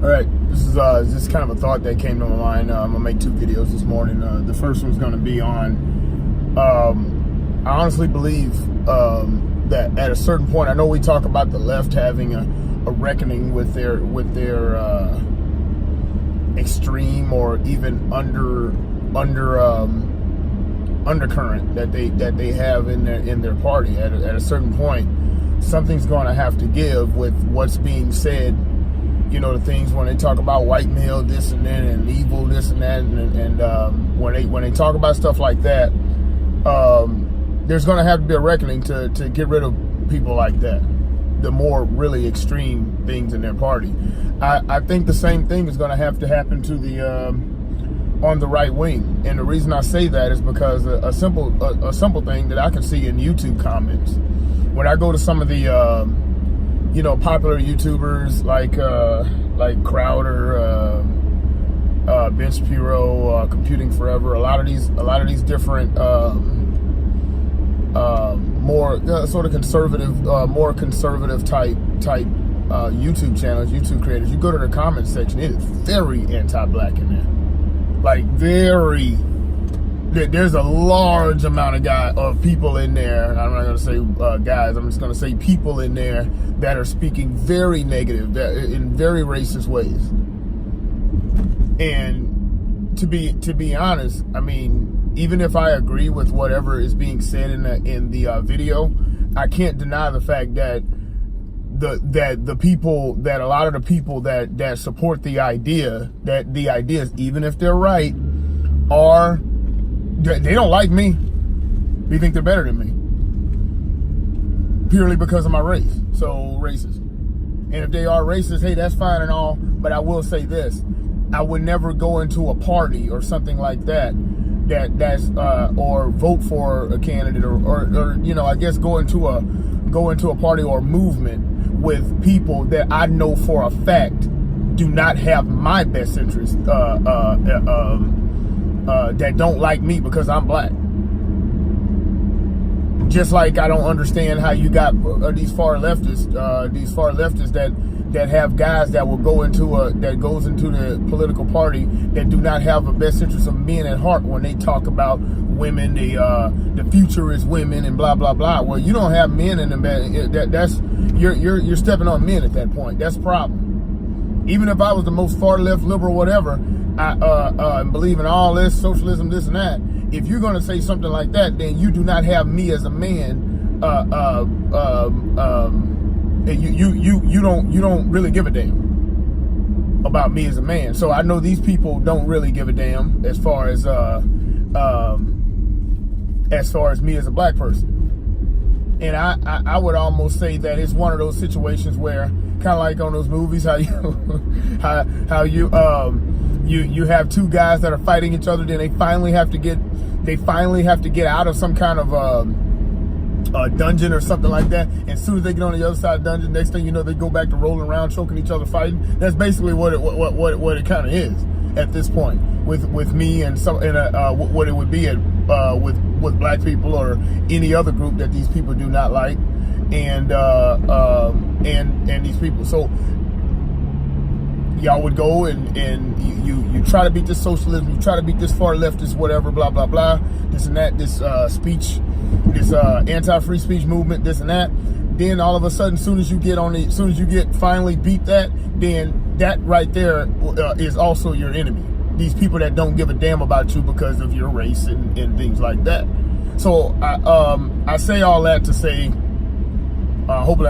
All right, this is just kind of a thought that came to my mind. I'm gonna make two videos this morning. The first one's gonna be on. I honestly believe that at a certain point, I know we talk about the left having a reckoning with their extreme or even undercurrent that they have in their party. At a certain point, something's going to have to give with what's being said. You know, the things when they talk about white male this and that and evil this and that, and when they talk about stuff like that, there's going to have to be a reckoning to get rid of people like that, the more really extreme things in their party. I think the same thing is going to have to happen to the on the right wing, and the reason I say that is because a simple thing that I can see in YouTube comments when I go to some of the popular YouTubers like Crowder, Ben Shapiro, Computing Forever, a lot of these different more sort of conservative, more conservative type YouTube channels, YouTube creators. You go to the comment section, it is very anti-black in there. Like there's a large amount of people in there. I'm not going to say guys. I'm just going to say people in there that are speaking very negative, in very racist ways. And to be honest, I mean, even if I agree with whatever is being said in the video, I can't deny the fact that a lot of the people that support the idea, that the ideas, even if they're right, they don't like me. They think they're better than me. Purely because of my race. So racist. And if they are racist, hey, that's fine and all. But I will say this. I would never go into a party or something like that's or vote for a candidate or I guess go into a party or movement with people that I know for a fact do not have my best interest, that don't like me because I'm black. Just like I don't understand how you got these far leftists that have guys that will goes into the political party that do not have the best interest of men at heart when they talk about women, the future is women and blah blah blah. Well, you don't have men in the that's you're stepping on men at that point. That's a problem. Even if I was the most far left liberal whatever, I believe in all this socialism, this and that. If you're going to say something like that, then you do not have me as a man. You don't really give a damn about me as a man. So I know these people don't really give a damn as far as me as a black person. And I would almost say that it's one of those situations where, kind of like on those movies, how you have two guys that are fighting each other, then they finally have to get out of some kind of dungeon or something like that. And as soon as they get on the other side of the dungeon, next thing you know, they go back to rolling around, choking each other, fighting. That's basically what it kind of is at this point with me and what it would be with black people or any other group that these people do not like, and these people. So y'all would go and you try to beat this socialism, you try to beat this far leftist, whatever, blah blah blah, this and that, this speech, this anti-free speech movement, this and that. Then all of a sudden, as soon as you finally beat that, then that right there is also your enemy. These people that don't give a damn about you because of your race and things like that. So I say all that to say, hopefully,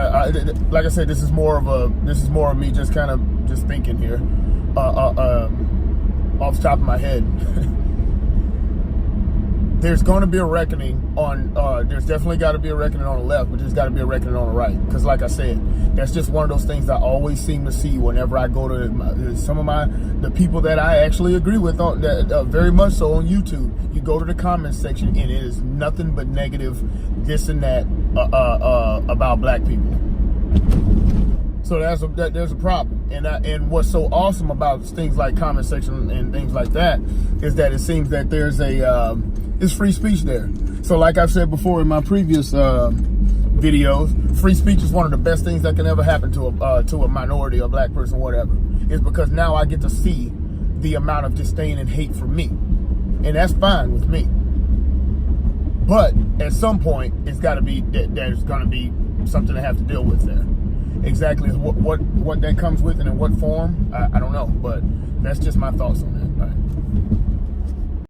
like I said, this is more of me just kind of just thinking here, off the top of my head. There's going to be a reckoning on. There's definitely got to be a reckoning on the left, but there's got to be a reckoning on the right. Because, like I said, that's just one of those things I always seem to see whenever I go to some of the people that I actually agree with very much so on YouTube. You go to the comments section, and it is nothing but negative, this and that about black people. So there's a problem. And what's so awesome about things like comment section and things like that is that it seems that there's it's free speech there. So like I've said before in my previous videos, free speech is one of the best things that can ever happen to a minority or black person, whatever. is because now I get to see the amount of disdain and hate for me. And that's fine with me. But at some point, it's got to be, there's going to be something I have to deal with there. Exactly what that comes with and in what form, I don't know. But that's just my thoughts on that.